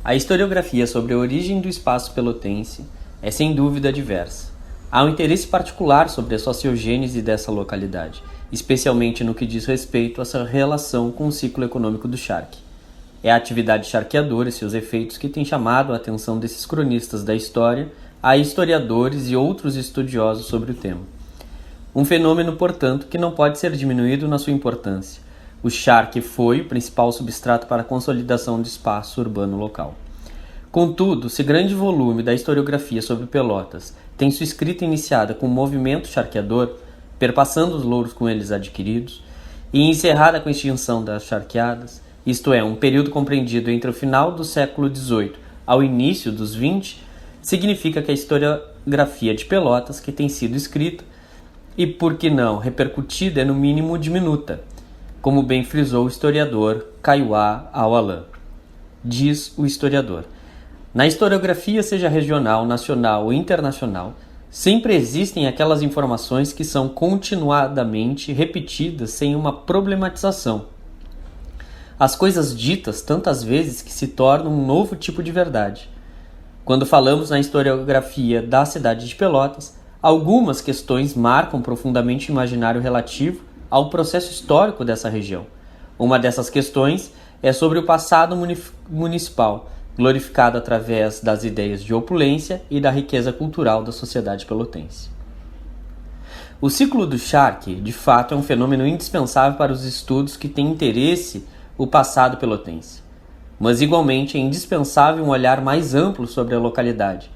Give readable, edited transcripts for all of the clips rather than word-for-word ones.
A historiografia sobre a origem do espaço pelotense é sem dúvida diversa. Há um interesse particular sobre a sociogênese dessa localidade, especialmente no que diz respeito a sua relação com o ciclo econômico do charque. É a atividade charqueadora e seus efeitos que tem chamado a atenção desses cronistas da história a historiadores e outros estudiosos sobre o tema. Um fenômeno, portanto, que não pode ser diminuído na sua importância. O charque foi o principal substrato para a consolidação do espaço urbano local. Contudo, se grande volume da historiografia sobre Pelotas tem sua escrita iniciada com o movimento charqueador, perpassando os louros com eles adquiridos, e encerrada com a extinção das charqueadas, isto é, um período compreendido entre o final do século XVIII ao início dos XX, significa que a historiografia de Pelotas que tem sido escrita, e por que não repercutida, é no mínimo diminuta, como bem frisou o historiador Kaiwa Awalan. Diz o historiador: na historiografia, seja regional, nacional ou internacional, sempre existem aquelas informações que são continuadamente repetidas sem uma problematização. As coisas ditas tantas vezes que se tornam um novo tipo de verdade. Quando falamos na historiografia da cidade de Pelotas, algumas questões marcam profundamente o imaginário relativo ao processo histórico dessa região. Uma dessas questões é sobre o passado municipal, glorificado através das ideias de opulência e da riqueza cultural da sociedade pelotense. O ciclo do charque, de fato, é um fenômeno indispensável para os estudos que têm interesse o passado pelotense. Mas, igualmente, é indispensável um olhar mais amplo sobre a localidade,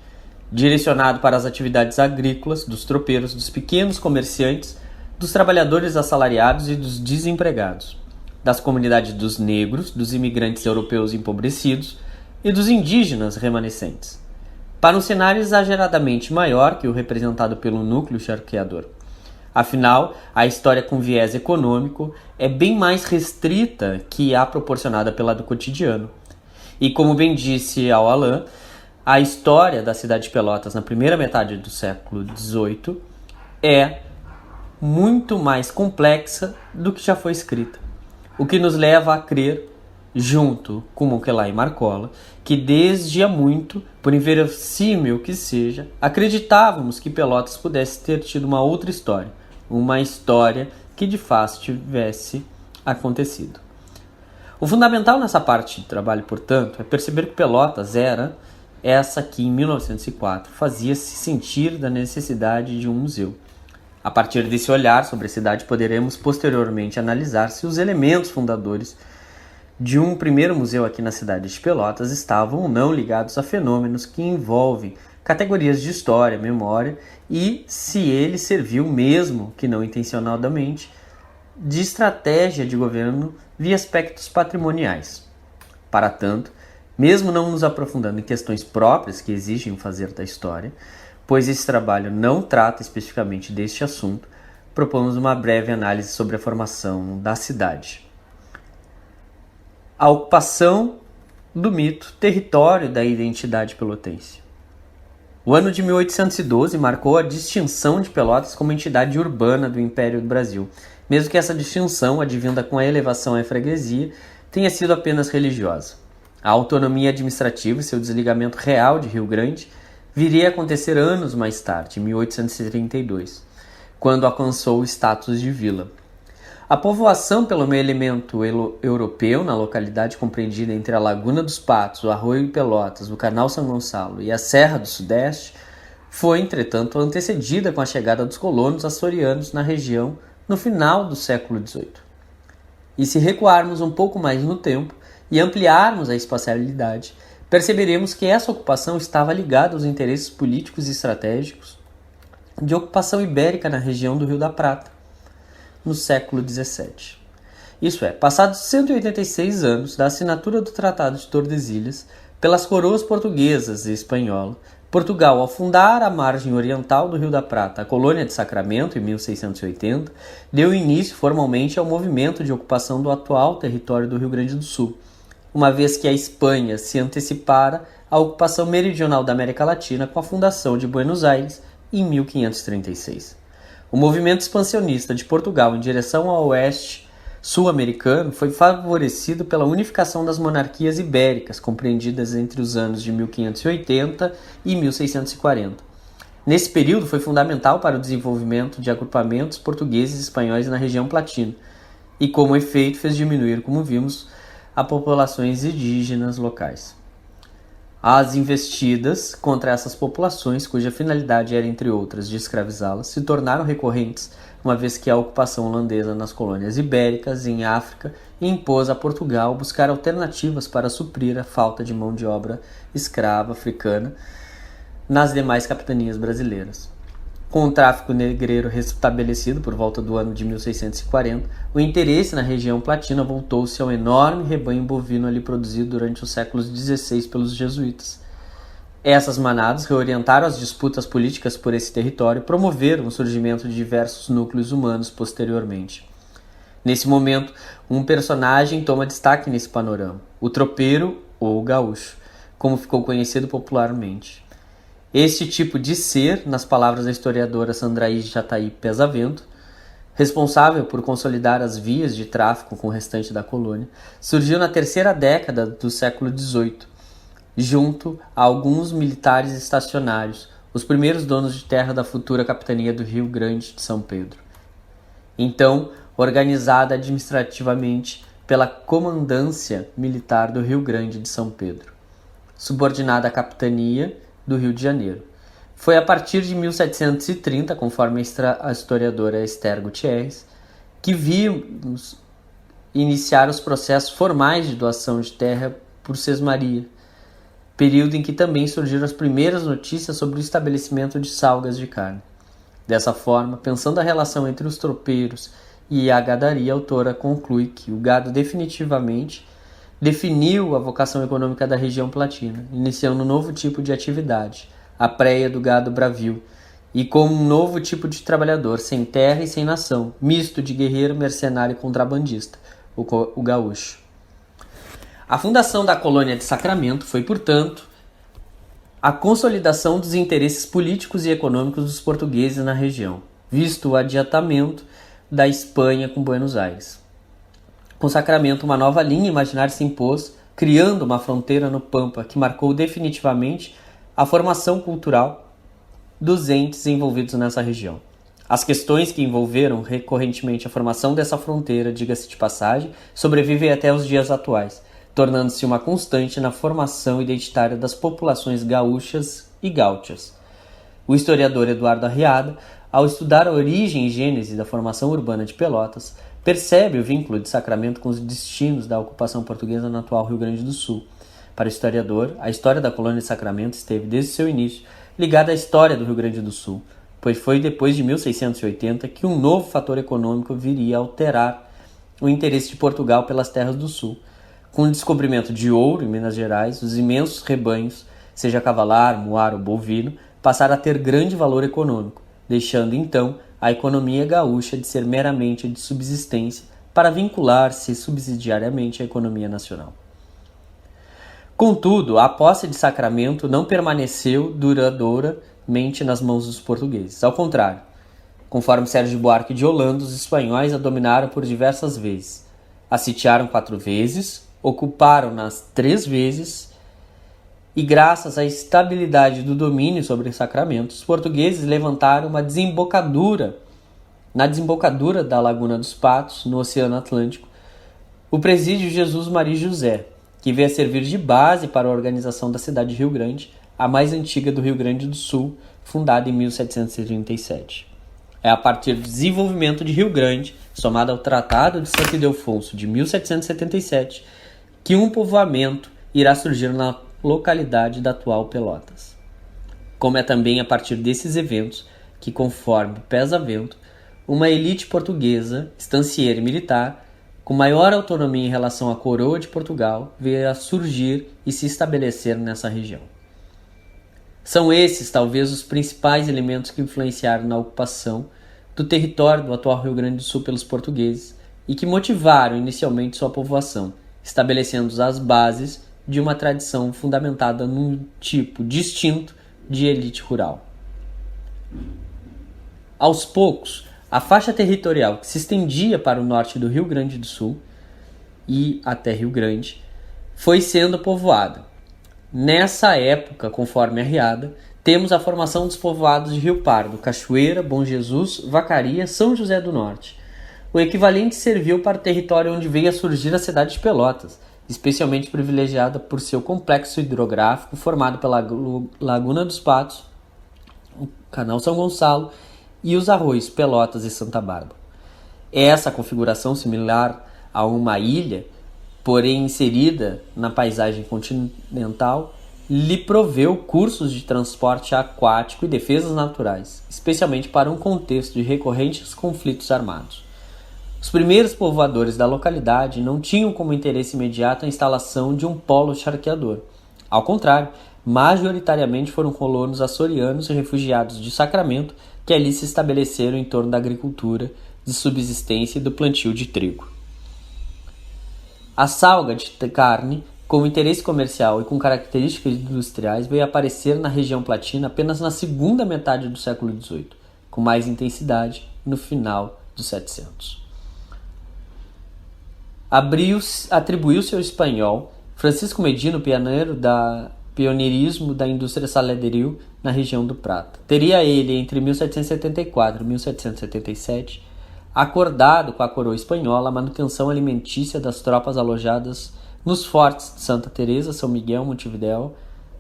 direcionado para as atividades agrícolas, dos tropeiros, dos pequenos comerciantes, dos trabalhadores assalariados e dos desempregados, das comunidades dos negros, dos imigrantes europeus empobrecidos e dos indígenas remanescentes, para um cenário exageradamente maior que o representado pelo núcleo charqueador. Afinal, a história com viés econômico é bem mais restrita que a proporcionada pela do cotidiano. E como bem disse Awalan, a história da cidade de Pelotas na primeira metade do século XVIII é muito mais complexa do que já foi escrita, o que nos leva a crer, junto com Monckelin e Marcola, que desde há muito, por inverossímil que seja, acreditávamos que Pelotas pudesse ter tido uma outra história, uma história que de fato tivesse acontecido. O fundamental nessa parte de trabalho, portanto, é perceber que Pelotas era essa que, em 1904, fazia-se sentir da necessidade de um museu. A partir desse olhar sobre a cidade, poderemos posteriormente analisar se os elementos fundadores de um primeiro museu aqui na cidade de Pelotas estavam ou não ligados a fenômenos que envolvem categorias de história, memória, e se ele serviu, mesmo que não intencionadamente, de estratégia de governo via aspectos patrimoniais. Para tanto, mesmo não nos aprofundando em questões próprias que exigem o fazer da história, pois esse trabalho não trata especificamente deste assunto, propomos uma breve análise sobre a formação da cidade. A ocupação do mito, território da identidade pelotense. O ano de 1812 marcou a distinção de Pelotas como entidade urbana do Império do Brasil, mesmo que essa distinção, advinda com a elevação à freguesia, tenha sido apenas religiosa. A autonomia administrativa e seu desligamento real de Rio Grande viria a acontecer anos mais tarde, em 1832, quando alcançou o status de vila. A povoação pelo elemento europeu na localidade compreendida entre a Laguna dos Patos, o Arroio Pelotas, o Canal São Gonçalo e a Serra do Sudeste foi, entretanto, antecedida com a chegada dos colonos açorianos na região no final do século XVIII. E se recuarmos um pouco mais no tempo e ampliarmos a espacialidade, perceberemos que essa ocupação estava ligada aos interesses políticos e estratégicos de ocupação ibérica na região do Rio da Prata, no século XVII. Isso é, passados 186 anos da assinatura do Tratado de Tordesilhas pelas coroas portuguesas e espanhola, Portugal, ao fundar a margem oriental do Rio da Prata, a colônia de Sacramento, em 1680, deu início formalmente ao movimento de ocupação do atual território do Rio Grande do Sul, uma vez que a Espanha se antecipara à ocupação meridional da América Latina com a fundação de Buenos Aires em 1536. O movimento expansionista de Portugal em direção ao oeste sul-americano foi favorecido pela unificação das monarquias ibéricas, compreendidas entre os anos de 1580 e 1640. Nesse período foi fundamental para o desenvolvimento de agrupamentos portugueses e espanhóis na região platina, e como efeito fez diminuir, como vimos, as populações indígenas locais. As investidas contra essas populações, cuja finalidade era, entre outras, de escravizá-las, se tornaram recorrentes, uma vez que a ocupação holandesa nas colônias ibéricas em África impôs a Portugal buscar alternativas para suprir a falta de mão de obra escrava africana nas demais capitanias brasileiras. Com o tráfico negreiro restabelecido por volta do ano de 1640, o interesse na região platina voltou-se ao enorme rebanho bovino ali produzido durante os séculos XVI pelos jesuítas. Essas manadas reorientaram as disputas políticas por esse território e promoveram o surgimento de diversos núcleos humanos posteriormente. Nesse momento, um personagem toma destaque nesse panorama, o tropeiro ou gaúcho, como ficou conhecido popularmente. Este tipo de ser, nas palavras da historiadora Sandraí Jataí Pesavento, responsável por consolidar as vias de tráfico com o restante da colônia, surgiu na terceira década do século XVIII, junto a alguns militares estacionários, os primeiros donos de terra da futura capitania do Rio Grande de São Pedro. Então, organizada administrativamente pela Comandância Militar do Rio Grande de São Pedro, subordinada à capitania do Rio de Janeiro. Foi a partir de 1730, conforme a historiadora Esther Gutierrez, que vimos iniciar os processos formais de doação de terra por sesmaria, período em que também surgiram as primeiras notícias sobre o estabelecimento de salgas de carne. Dessa forma, pensando a relação entre os tropeiros e a gadaria, a autora conclui que o gado definitivamente definiu a vocação econômica da região platina, iniciando um novo tipo de atividade, a préia do gado bravio, e como um novo tipo de trabalhador, sem terra e sem nação, misto de guerreiro, mercenário e contrabandista, o gaúcho. A fundação da colônia de Sacramento foi, portanto, a consolidação dos interesses políticos e econômicos dos portugueses na região, visto o adiantamento da Espanha com Buenos Aires. Com Sacramento, uma nova linha imaginária se impôs, criando uma fronteira no Pampa que marcou definitivamente a formação cultural dos entes envolvidos nessa região. As questões que envolveram recorrentemente a formação dessa fronteira, diga-se de passagem, sobrevivem até os dias atuais, tornando-se uma constante na formação identitária das populações gaúchas e gaúchas. O historiador Eduardo Arriada, ao estudar a origem e gênese da formação urbana de Pelotas, percebe o vínculo de Sacramento com os destinos da ocupação portuguesa no atual Rio Grande do Sul. Para o historiador, a história da colônia de Sacramento esteve, desde seu início, ligada à história do Rio Grande do Sul, pois foi depois de 1680 que um novo fator econômico viria a alterar o interesse de Portugal pelas terras do Sul. Com o descobrimento de ouro em Minas Gerais, os imensos rebanhos, seja cavalar, muar ou bovino, passaram a ter grande valor econômico, deixando então a economia gaúcha de ser meramente de subsistência para vincular-se subsidiariamente à economia nacional. Contudo, a posse de Sacramento não permaneceu duradouramente nas mãos dos portugueses. Ao contrário, conforme Sérgio Buarque de Holanda, os espanhóis a dominaram por diversas vezes. A sitiaram 4 vezes, ocuparam-nas 3 vezes, e graças à estabilidade do domínio sobre Sacramento, os portugueses levantaram uma desembocadura, na desembocadura da Laguna dos Patos, no Oceano Atlântico, o presídio Jesus Maria e José, que veio a servir de base para a organização da cidade de Rio Grande, a mais antiga do Rio Grande do Sul, fundada em 1737. É a partir do desenvolvimento de Rio Grande, somado ao Tratado de Santo Ildefonso de 1777, que um povoamento irá surgir na localidade da atual Pelotas. Como é também a partir desses eventos que, conforme Pesavento, uma elite portuguesa, estancieira e militar, com maior autonomia em relação à coroa de Portugal, veio a surgir e se estabelecer nessa região. São esses, talvez, os principais elementos que influenciaram na ocupação do território do atual Rio Grande do Sul pelos portugueses e que motivaram inicialmente sua povoação, estabelecendo as bases de uma tradição fundamentada num tipo distinto de elite rural. Aos poucos, A faixa territorial que se estendia para o norte do Rio Grande do Sul e até Rio Grande foi sendo povoada. Nessa época, conforme Arriada, temos a formação dos povoados de Rio Pardo, Cachoeira, Bom Jesus, Vacaria, São José do Norte. O equivalente serviu para o território onde veio a surgir a cidade de Pelotas, especialmente privilegiada por seu complexo hidrográfico formado pela Laguna dos Patos, o Canal São Gonçalo e os arroios Pelotas e Santa Bárbara. Essa configuração similar a uma ilha, porém inserida na paisagem continental, lhe proveu cursos de transporte aquático e defesas naturais, especialmente para um contexto de recorrentes conflitos armados. Os primeiros povoadores da localidade não tinham como interesse imediato a instalação de um polo charqueador. Ao contrário, majoritariamente foram colonos açorianos e refugiados de Sacramento que ali se estabeleceram em torno da agricultura de subsistência e do plantio de trigo. A salga de carne, com interesse comercial e com características industriais, veio a aparecer na região platina apenas na segunda metade do século XVIII, com mais intensidade no final dos 700. Atribuiu-se ao espanhol Francisco Medina, pioneirismo da indústria saladeril na região do Prata. Teria ele, entre 1774 e 1777, acordado com a coroa espanhola a manutenção alimentícia das tropas alojadas nos fortes de Santa Teresa, São Miguel, Montevidéu,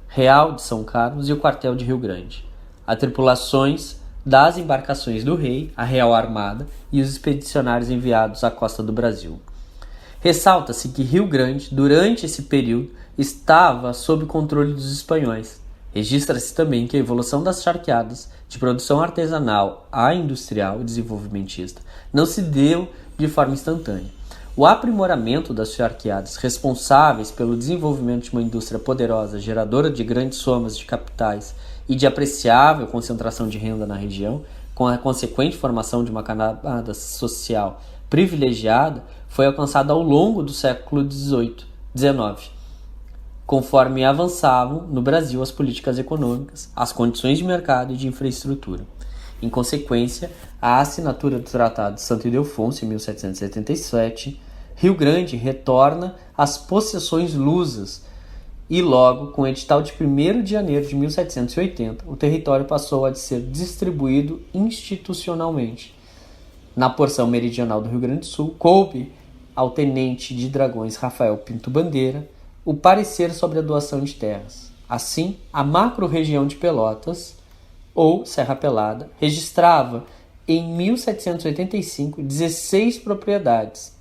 Real de São Carlos e o quartel de Rio Grande. As tripulações das embarcações do rei, a Real Armada e os expedicionários enviados à costa do Brasil. Ressalta-se que Rio Grande, durante esse período, estava sob controle dos espanhóis. Registra-se também que a evolução das charqueadas, de produção artesanal a industrial e desenvolvimentista, não se deu de forma instantânea. O aprimoramento das charqueadas, responsáveis pelo desenvolvimento de uma indústria poderosa, geradora de grandes somas de capitais e de apreciável concentração de renda na região, com a consequente formação de uma camada social privilegiada, foi alcançado ao longo do século XIX, conforme avançavam no Brasil as políticas econômicas, as condições de mercado e de infraestrutura. Em consequência, a assinatura do Tratado de Santo Ildefonso em 1777, Rio Grande retorna às possessões lusas e logo, com o edital de 1º de janeiro de 1780, o território passou a ser distribuído institucionalmente. Na porção meridional do Rio Grande do Sul, coube ao tenente de dragões Rafael Pinto Bandeira o parecer sobre a doação de terras. Assim, a macro-região de Pelotas, ou Serra Pelada, registrava em 1785 16 propriedades.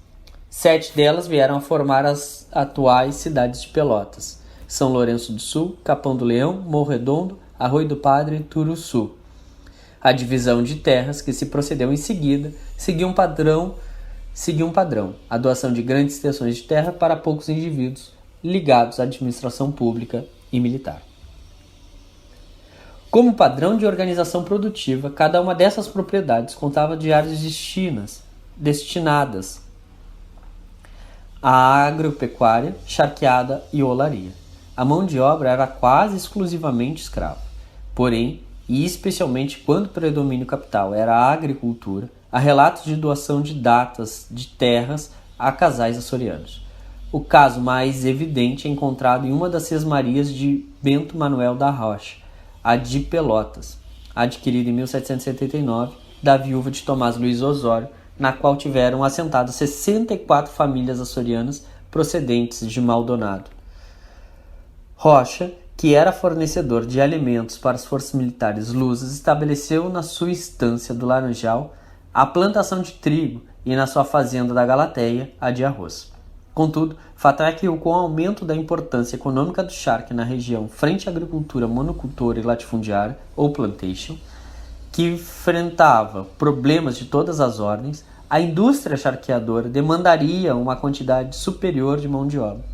7 delas vieram a formar as atuais cidades de Pelotas: São Lourenço do Sul, Capão do Leão, Morro Redondo, Arroio do Padre e Turuçu. A divisão de terras que se procedeu em seguida seguiu um padrão, a doação de grandes extensões de terra para poucos indivíduos ligados à administração pública e militar. Como padrão de organização produtiva, cada uma dessas propriedades contava de áreas destinadas à agropecuária, charqueada e olaria. A mão de obra era quase exclusivamente escrava. Porém, e especialmente quando o predomínio capital era a agricultura, há relatos de doação de datas de terras a casais açorianos. O caso mais evidente é encontrado em uma das sesmarias de Bento Manuel da Rocha, a de Pelotas, adquirida em 1779 da viúva de Tomás Luiz Osório, na qual tiveram assentadas 64 famílias açorianas procedentes de Maldonado. Rocha, que era fornecedor de alimentos para as forças militares lusas, estabeleceu na sua estância do Laranjal a plantação de trigo e na sua fazenda da Galateia a de arroz. Contudo, fato é que com o aumento da importância econômica do charque na região frente à agricultura monocultora e latifundiária, ou plantation, que enfrentava problemas de todas as ordens, a indústria charqueadora demandaria uma quantidade superior de mão de obra.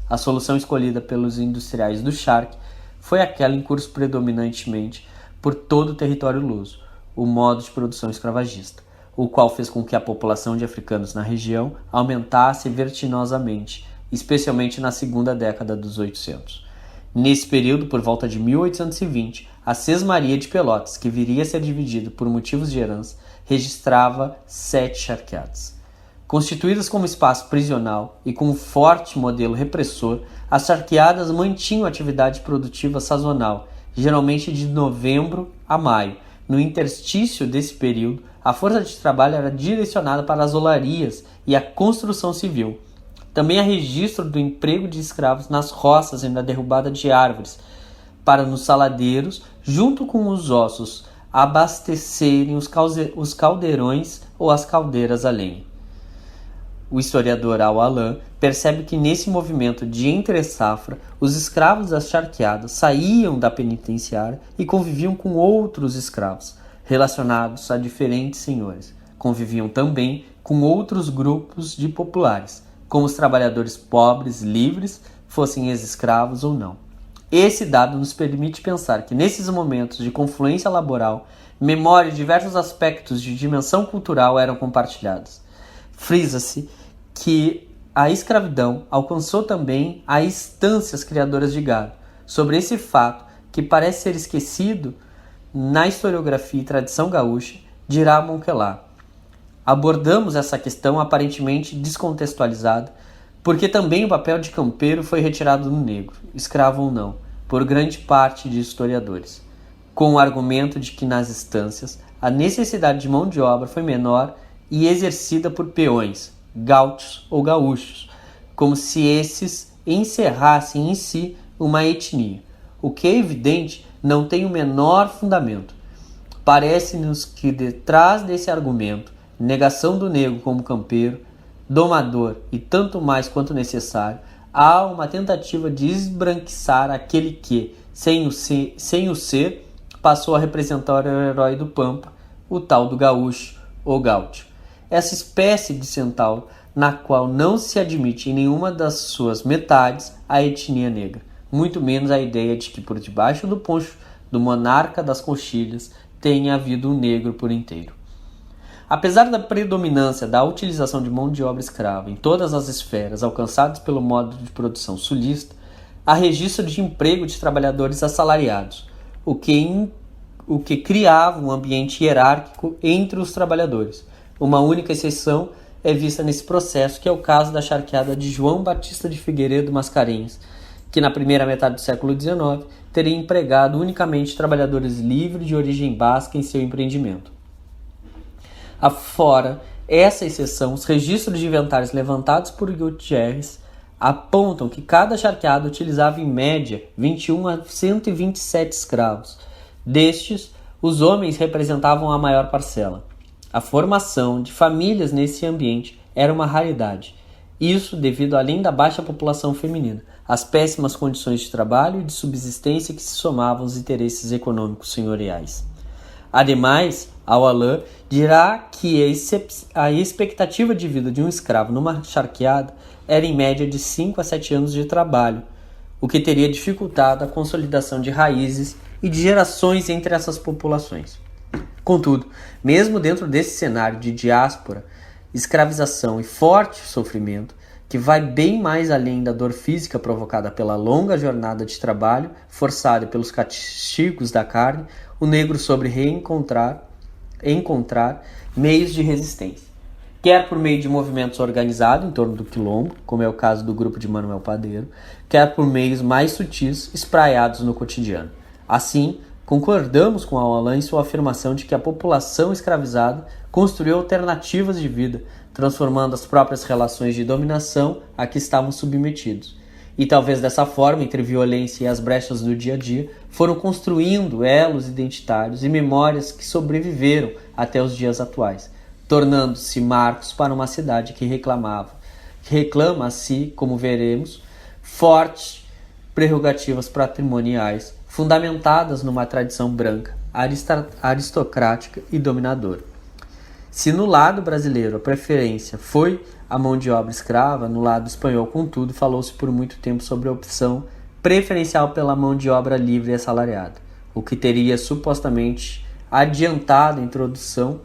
A solução escolhida pelos industriais do charque foi aquela em curso predominantemente por todo o território luso, o modo de produção escravagista, o qual fez com que a população de africanos na região aumentasse vertiginosamente, especialmente na segunda década dos 800. Nesse período, por volta de 1820, a sesmaria de Pelotas, que viria a ser dividida por motivos de herança, registrava 7 charqueadas. Constituídas como espaço prisional e com um forte modelo repressor, as charqueadas mantinham atividade produtiva sazonal, geralmente de novembro a maio. No interstício desse período, a força de trabalho era direcionada para as olarias e a construção civil. Também há registro do emprego de escravos nas roças e na derrubada de árvores, para nos saladeiros, junto com os ossos, abastecerem os caldeirões ou as caldeiras a lenha. O historiador Al-Alan percebe que nesse movimento de entre-safra, os escravos das charqueadas saíam da penitenciária e conviviam com outros escravos, relacionados a diferentes senhores. Conviviam também com outros grupos de populares, como os trabalhadores pobres livres, fossem ex-escravos ou não. Esse dado nos permite pensar que nesses momentos de confluência laboral, memória e diversos aspectos de dimensão cultural eram compartilhados. Frisa-se que a escravidão alcançou também as instâncias criadoras de gado. Sobre esse fato, que parece ser esquecido na historiografia e tradição gaúcha, dirá Monquelar: abordamos essa questão aparentemente descontextualizada, porque também o papel de campeiro foi retirado do negro, escravo ou não, por grande parte de historiadores, com o argumento de que nas estâncias a necessidade de mão de obra foi menor e exercida por peões, gaúchos ou gaúchos, como se esses encerrassem em si uma etnia. O que é evidente não tem o menor fundamento. Parece-nos que detrás desse argumento, negação do negro como campeiro, domador e tanto mais quanto necessário, há uma tentativa de esbranquiçar aquele que, sem o ser, passou a representar o herói do Pampa, o tal do gaúcho ou gaúcho. Essa espécie de centauro, na qual não se admite em nenhuma das suas metades a etnia negra, muito menos a ideia de que por debaixo do poncho do monarca das coxilhas tenha havido um negro por inteiro. Apesar da predominância da utilização de mão de obra escrava em todas as esferas alcançadas pelo modo de produção sulista, há registro de emprego de trabalhadores assalariados, o que criava um ambiente hierárquico entre os trabalhadores. Uma única exceção é vista nesse processo, que é o caso da charqueada de João Batista de Figueiredo Mascarenhas, que na primeira metade do século XIX teria empregado unicamente trabalhadores livres de origem basca em seu empreendimento. Afora essa exceção, os registros de inventários levantados por Gutierrez apontam que cada charqueada utilizava em média 21 a 127 escravos. Destes, os homens representavam a maior parcela. A formação de famílias nesse ambiente era uma raridade. Isso devido além da baixa população feminina, às péssimas condições de trabalho e de subsistência que se somavam aos interesses econômicos senhoriais. Ademais, Al-Alan dirá que a expectativa de vida de um escravo numa charqueada era em média de 5 a 7 anos de trabalho, o que teria dificultado a consolidação de raízes e de gerações entre essas populações. Contudo, mesmo dentro desse cenário de diáspora, escravização e forte sofrimento, que vai bem mais além da dor física provocada pela longa jornada de trabalho, forçada pelos castigos da carne, o negro soube encontrar meios de resistência, quer por meio de movimentos organizados em torno do quilombo, como é o caso do grupo de Manuel Padeiro, quer por meios mais sutis espraiados no cotidiano. Assim, concordamos com Al-Alan em sua afirmação de que a população escravizada construiu alternativas de vida, transformando as próprias relações de dominação a que estavam submetidos. E talvez dessa forma, entre violência e as brechas do dia a dia, foram construindo elos identitários e memórias que sobreviveram até os dias atuais, tornando-se marcos para uma cidade que reclama a si, como veremos, fortes prerrogativas patrimoniais, fundamentadas numa tradição branca, aristocrática e dominadora. Se no lado brasileiro a preferência foi a mão de obra escrava, no lado espanhol, contudo, falou-se por muito tempo sobre a opção preferencial pela mão de obra livre e assalariada, o que teria supostamente adiantado a introdução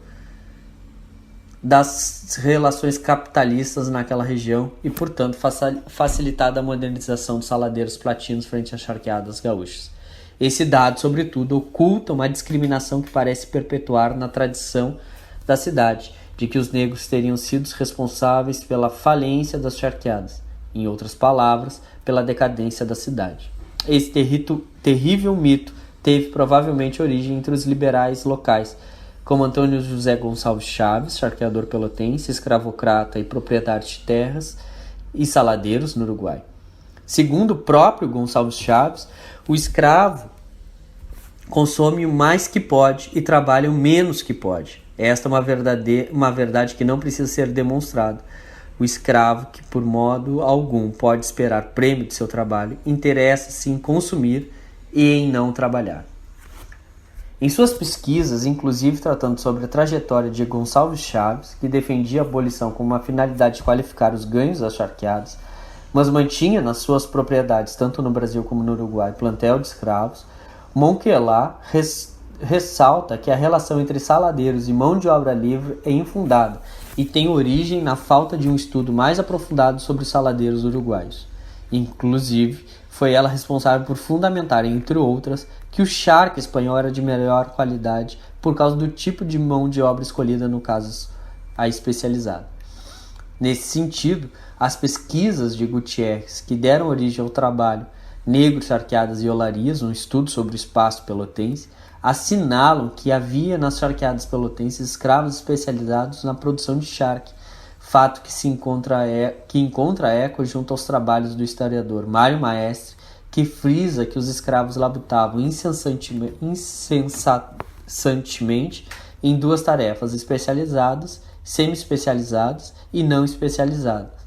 das relações capitalistas naquela região e, portanto, facilitado a modernização dos saladeiros platinos frente às charqueadas gaúchas. Esse dado, sobretudo, oculta uma discriminação que parece perpetuar na tradição da cidade, de que os negros teriam sido responsáveis pela falência das charqueadas, em outras palavras, pela decadência da cidade. Esse terrível mito teve provavelmente origem entre os liberais locais, como Antônio José Gonçalves Chaves, charqueador pelotense, escravocrata e proprietário de terras e saladeiros no Uruguai. Segundo o próprio Gonçalves Chaves, o escravo consome o mais que pode e trabalha o menos que pode. Esta é uma verdade que não precisa ser demonstrada. O escravo, que por modo algum pode esperar prêmio de seu trabalho, interessa-se em consumir e em não trabalhar. Em suas pesquisas, inclusive tratando sobre a trajetória de Gonçalves Chaves, que defendia a abolição com uma finalidade de qualificar os ganhos das charqueadas, mas mantinha nas suas propriedades, tanto no Brasil como no Uruguai, plantel de escravos, Monquelá ressalta que a relação entre saladeiros e mão de obra livre é infundada e tem origem na falta de um estudo mais aprofundado sobre os saladeiros uruguaios. Inclusive, foi ela responsável por fundamentar, entre outras, que o charque espanhol era de melhor qualidade por causa do tipo de mão de obra escolhida, no caso, a especializada. Nesse sentido, as pesquisas de Gutierrez, que deram origem ao trabalho Negros, Charqueadas e Olarias, um estudo sobre o espaço pelotense, assinalam que havia nas charqueadas pelotenses escravos especializados na produção de charque, fato que encontra eco junto aos trabalhos do historiador Mário Maestre, que frisa que os escravos labutavam incessantemente em duas tarefas, especializadas, semi-especializadas e não especializadas,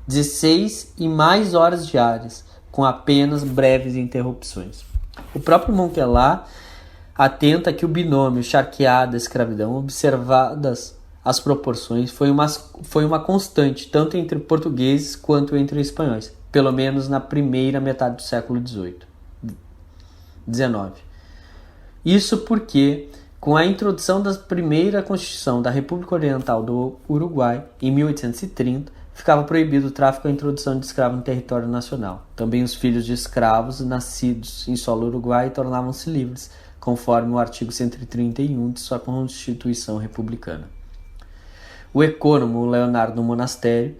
16 e mais horas diárias, com apenas breves interrupções. O próprio Monquelá atenta que o binômio charqueada-escravidão, observadas as proporções, foi uma constante tanto entre portugueses quanto entre espanhóis, pelo menos na primeira metade do século XIX. Isso porque, com a introdução da primeira Constituição da República Oriental do Uruguai, em 1830, ficava proibido o tráfico e a introdução de escravos no território nacional. Também os filhos de escravos nascidos em solo uruguai tornavam-se livres, conforme o artigo 131 de sua Constituição Republicana. O econômico Leonardo Monastério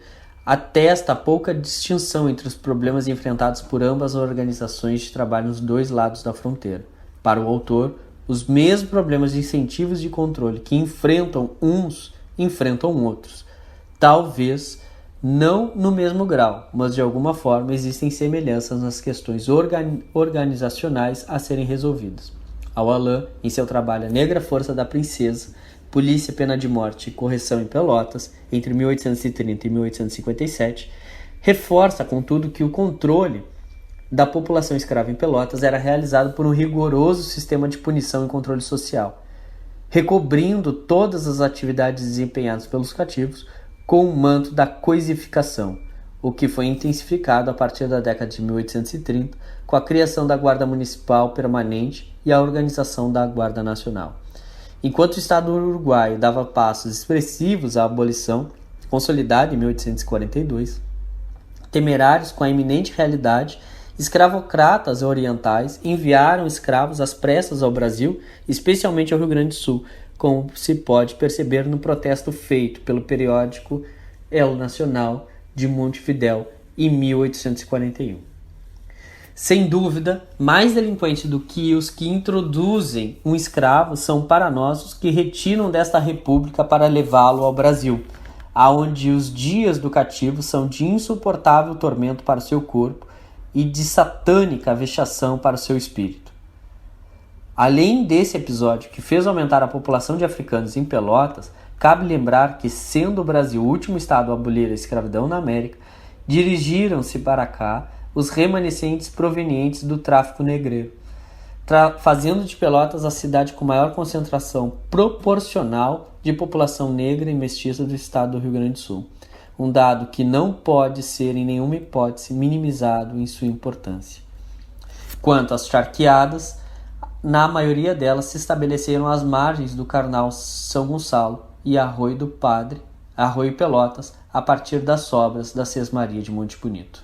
atesta a pouca distinção entre os problemas enfrentados por ambas as organizações de trabalho nos dois lados da fronteira. Para o autor, os mesmos problemas de incentivos de controle que enfrentam uns, enfrentam outros. Talvez não no mesmo grau, mas de alguma forma existem semelhanças nas questões organizacionais a serem resolvidas. Alain, em seu trabalho A Negra Força da Princesa, Polícia, Pena de Morte e Correção em Pelotas, entre 1830 e 1857, reforça, contudo, que o controle da população escrava em Pelotas era realizado por um rigoroso sistema de punição e controle social, recobrindo todas as atividades desempenhadas pelos cativos com o manto da coisificação, o que foi intensificado a partir da década de 1830 com a criação da Guarda Municipal Permanente e a organização da Guarda Nacional. Enquanto o Estado uruguaio dava passos expressivos à abolição, consolidada em 1842, temerários com a iminente realidade, escravocratas orientais enviaram escravos às pressas ao Brasil, especialmente ao Rio Grande do Sul, como se pode perceber no protesto feito pelo periódico El Nacional de Montevidéu em 1841. Sem dúvida, mais delinquentes do que os que introduzem um escravo são para nós os que retiram desta república para levá-lo ao Brasil, aonde os dias do cativo são de insuportável tormento para o seu corpo e de satânica vexação para o seu espírito. Além desse episódio que fez aumentar a população de africanos em Pelotas, cabe lembrar que, sendo o Brasil o último estado a abolir a escravidão na América, dirigiram-se para cá os remanescentes provenientes do tráfico negreiro, fazendo de Pelotas a cidade com maior concentração proporcional de população negra e mestiça do estado do Rio Grande do Sul, um dado que não pode ser em nenhuma hipótese minimizado em sua importância. Quanto às charqueadas, na maioria delas se estabeleceram às margens do Carnal São Gonçalo e Arroio do Padre, Arroio Pelotas, a partir das sobras da Sesmaria de Monte Bonito.